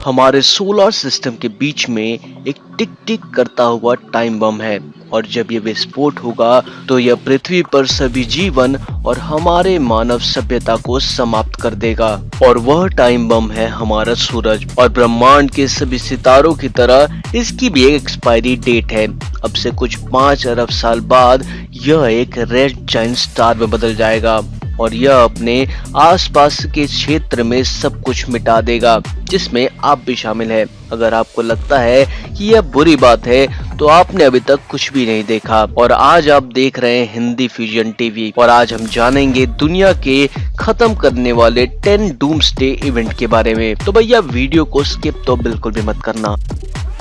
हमारे solar system के बीच में एक टिक टिक करता हुआ टाइम बम है और जब ये विस्फोट होगा तो यह पृथ्वी पर सभी जीवन और हमारे मानव सभ्यता को समाप्त कर देगा। और वह टाइम बम है हमारा सूरज और ब्रह्मांड के सभी सितारों की तरह इसकी भी एक एक्सपायरी डेट है। अब से कुछ 5 अरब साल बाद यह एक रेड जाइंट स्टार में बदल जाएगा और यह अपने आसपास के क्षेत्र में सब कुछ मिटा देगा, जिसमें आप भी शामिल है। अगर आपको लगता है कि यह बुरी बात है तो आपने अभी तक कुछ भी नहीं देखा। और आज आप देख रहे हैं हिंदी फ्यूजन टीवी और आज हम जानेंगे दुनिया के खत्म करने वाले 10 डूम्सडे इवेंट के बारे में। तो भैया वीडियो को स्किप तो बिल्कुल भी मत करना।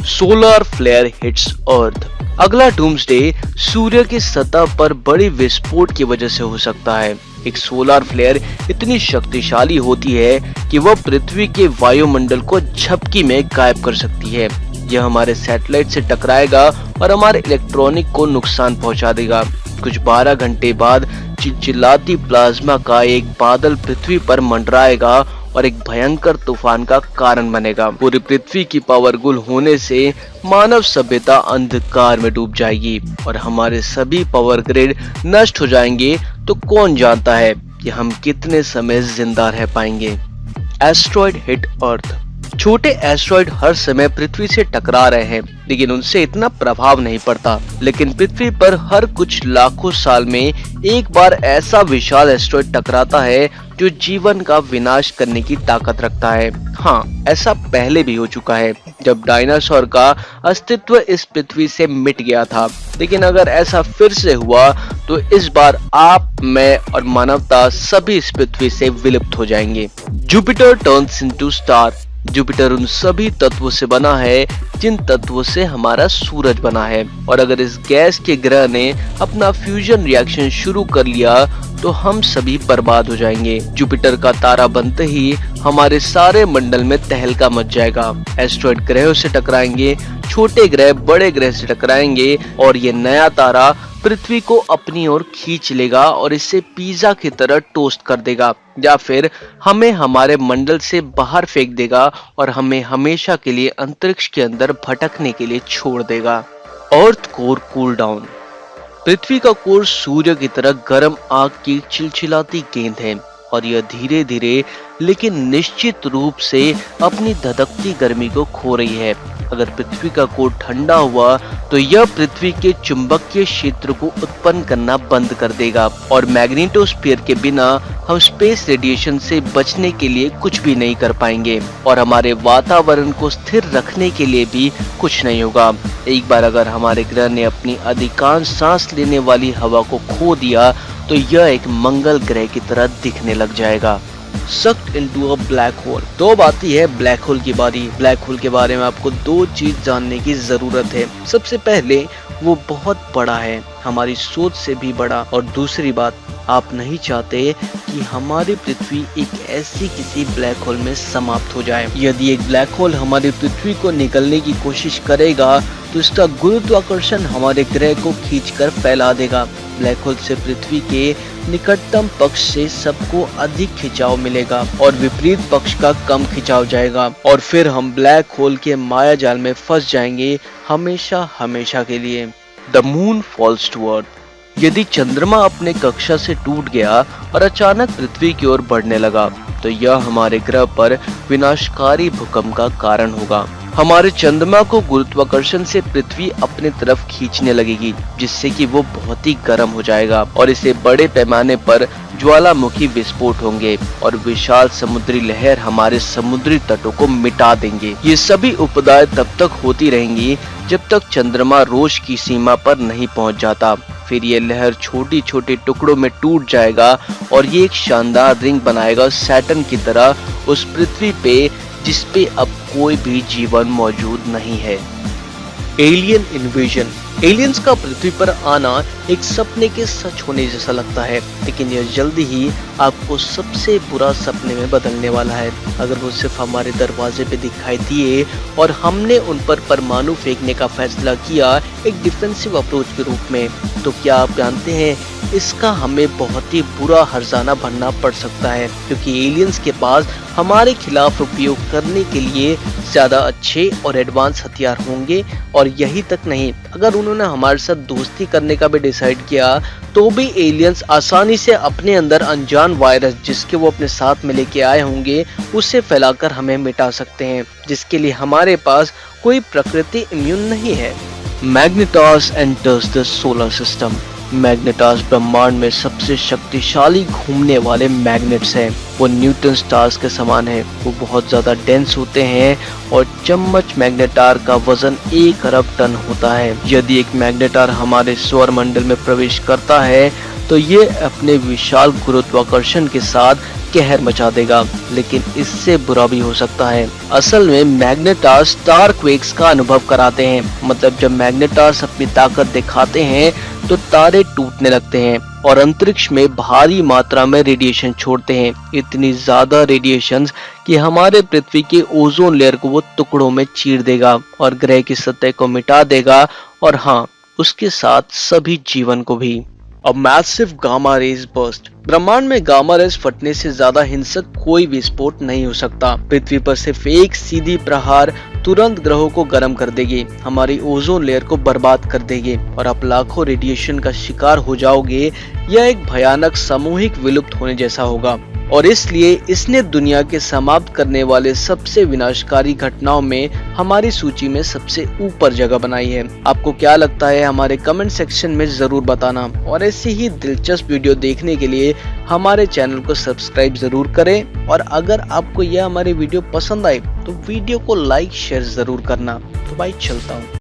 सोलर फ्लेयर हिट्स अर्थ। अगला डूम्सडे सूर्य की सतह पर बड़ी विस्फोट की वजह से हो सकता है। एक सोलर फ्लेयर इतनी शक्तिशाली होती है कि वह पृथ्वी के वायुमंडल को झपकी में गायब कर सकती है। यह हमारे सैटेलाइट से टकराएगा और हमारे इलेक्ट्रॉनिक को नुकसान पहुंचा देगा। कुछ 12 घंटे बाद चिलचिलाती प्लाज्मा का एक बादल पृथ्वी पर मंडराएगा और एक भयंकर तूफान का कारण बनेगा। पूरी पृथ्वी की पावर गुल होने से मानव सभ्यता अंधकार में डूब जाएगी और हमारे सभी पावर ग्रिड नष्ट हो जाएंगे। तो कौन जानता है कि हम कितने समय जिंदा रह पाएंगे। एस्ट्रॉयड हिट अर्थ। छोटे एस्ट्रॉयड हर समय पृथ्वी से टकरा रहे हैं, लेकिन उनसे इतना प्रभाव नहीं पड़ता। लेकिन पृथ्वी पर हर कुछ लाखों साल में एक बार ऐसा विशाल एस्ट्रॉयड टकराता है जो जीवन का विनाश करने की ताकत रखता है। हाँ, ऐसा पहले भी हो चुका है जब डायनासोर का अस्तित्व इस पृथ्वी से मिट गया था। लेकिन अगर ऐसा फिर से हुआ तो इस बार आप, मैं और मानवता सभी इस पृथ्वी से विलुप्त हो जाएंगे। Jupiter turns into star. Jupiter उन सभी तत्वों से बना है जिन तत्वों से हमारा सूरज बना है और अगर इस गैस के ग्रह ने अपना फ्यूजन रिएक्शन शुरू कर लिया तो हम सभी बर्बाद हो जाएंगे। जुपिटर का तारा बनते ही हमारे सारे मंडल में तहलका मच जाएगा। एस्ट्रॉयड ग्रहों से टकराएंगे, छोटे ग्रह बड़े ग्रह से टकराएंगे और ये नया तारा पृथ्वी को अपनी ओर खींच लेगा और इसे पिज्जा की तरह टोस्ट कर देगा या फिर हमें हमारे मंडल से बाहर फेंक देगा और हमें हमेशा के लिए अंतरिक्ष के अंदर भटकने के लिए छोड़ देगा। Earth core cool down. पृथ्वी का कोर सूर्य की तरह गर्म आग की चिलचिलाती गेंद है और यह धीरे धीरे लेकिन निश्चित रूप से अपनी धधकती गर्मी को खो रही है। अगर पृथ्वी का कोर ठंडा हुआ तो यह पृथ्वी के चुंबकीय क्षेत्र को उत्पन्न करना बंद कर देगा और मैग्नेटोस्फीयर के बिना हम स्पेस रेडिएशन से बचने के लिए कुछ भी नहीं कर पाएंगे और हमारे वातावरण को स्थिर रखने के लिए भी कुछ नहीं होगा। एक बार अगर हमारे ग्रह ने अपनी अधिकांश सांस लेने वाली हवा को खो दिया तो यह एक मंगल ग्रह की तरह दिखने लग जाएगा। Sucked into a black hole. तो अब आती है ब्लैक होल की बारी। ब्लैक होल के बारे में आपको 2 चीज जानने की जरूरत है। सबसे पहले वो बहुत बड़ा है, हमारी सोच से भी बड़ा, और दूसरी बात, आप नहीं चाहते कि हमारी पृथ्वी एक ऐसी किसी ब्लैक होल में समाप्त हो जाए। यदि एक ब्लैक होल हमारी पृथ्वी को निकलने की कोशिश करेगा तो इसका गुरुत्वाकर्षण हमारे ग्रह को खींचकर फैला देगा। ब्लैक होल से पृथ्वी के निकटतम पक्ष से सबको अधिक खिंचाव मिलेगा और विपरीत पक्ष का कम खिंचाव जाएगा और फिर हम ब्लैक होल के माया जाल में फंस जाएंगे हमेशा हमेशा के लिए। The moon falls to earth. यदि चंद्रमा अपने कक्षा से टूट गया और अचानक पृथ्वी की ओर बढ़ने लगा तो यह हमारे ग्रह पर विनाशकारी भूकंप का कारण होगा। हमारे चंद्रमा को गुरुत्वाकर्षण से पृथ्वी अपने तरफ खींचने लगेगी जिससे कि वो बहुत ही गर्म हो जाएगा और इसे बड़े पैमाने पर ज्वालामुखी विस्फोट होंगे और विशाल समुद्री लहर हमारे समुद्री तटों को मिटा देंगे। ये सभी उपदाएं तब तक होती रहेंगी जब तक चंद्रमा रोज की सीमा पर नहीं पहुंच जाता। फिर ये लहर छोटी छोटी टुकड़ों में टूट जाएगा और ये एक शानदार रिंग बनाएगा सैटर्न की तरह उस पृथ्वी पे जिसपे अब कोई भी जीवन मौजूद नहीं है। Alien invasion. एलियंस का पृथ्वी पर आना एक सपने के सच होने जैसा लगता है, लेकिन यह जल्दी ही आपको सबसे बुरा सपने में बदलने वाला है। अगर वो सिर्फ हमारे दरवाजे पे दिखाई दिए और हमने उन पर परमाणु फेंकने का फैसला किया एक डिफेंसिव अप्रोच के रूप में, तो क्या आप जानते हैं इसका हमें बहुत ही बुरा हर्जाना भरना पड़ सकता है, क्योंकि एलियंस के पास हमारे खिलाफ उपयोग करने के लिए ज़्यादा अच्छे और एडवांस हथियार होंगे। और यही तक नहीं, अगर उन्होंने हमारे साथ दोस्ती करने का भी डिसाइड किया तो भी एलियंस आसानी से अपने अंदर अनजान वायरस जिसके वो अपने साथ में लेके आए होंगे उसे फैलाकर हमें मिटा सकते हैं, जिसके लिए हमारे पास कोई प्रकृति इम्यून नहीं है। मैग्नेटास एंटर्स द सोलर सिस्टम। मैग्नेटास ब्रह्मांड में सबसे शक्तिशाली घूमने वाले मैग्नेट्स हैं। वो न्यूटन स्टार्स के समान है। वो बहुत ज़्यादा डेंस होते हैं और चम्मच मैग्नेटार का वजन 1 अरब टन होता है। यदि एक मैग्नेटार हमारे सौर मंडल में प्रवेश करता है तो ये अपने विशाल गुरुत्वाकर्षण के साथ कहर मचा देगा, लेकिन इससे बुरा भी हो सकता है। असल में मैग्नेटार्स स्टारक्वेक्स का अनुभव कराते हैं। मतलब जब मैग्नेटार्स अपनी ताकत दिखाते हैं तो तारे टूटने लगते हैं और अंतरिक्ष में भारी मात्रा में रेडिएशन छोड़ते हैं। इतनी ज्यादा रेडिएशन कि हमारे पृथ्वी के ओजोन लेयर को वो टुकड़ों में चीर देगा और ग्रह की सतह को मिटा देगा, और हाँ, उसके साथ सभी जीवन को भी। अब मैसिव गामा रेज बर्स्ट। ब्रह्मांड में गामा रेज फटने से ज्यादा हिंसक कोई विस्फोट नहीं हो सकता। पृथ्वी पर सिर्फ एक सीधी प्रहार तुरंत ग्रहों को गर्म कर देगी, हमारी ओजोन लेयर को बर्बाद कर देगी और आप लाखों रेडिएशन का शिकार हो जाओगे। यह एक भयानक सामूहिक विलुप्त होने जैसा होगा और इसलिए इसने दुनिया के समाप्त करने वाले सबसे विनाशकारी घटनाओं में हमारी सूची में सबसे ऊपर जगह बनाई है। आपको क्या लगता है हमारे कमेंट सेक्शन में जरूर बताना, और ऐसी ही दिलचस्प वीडियो देखने के लिए हमारे चैनल को सब्सक्राइब जरूर करें। और अगर आपको यह हमारी वीडियो पसंद आए तो वीडियो को लाइक शेयर जरूर करना। तो भाई चलता हूँ।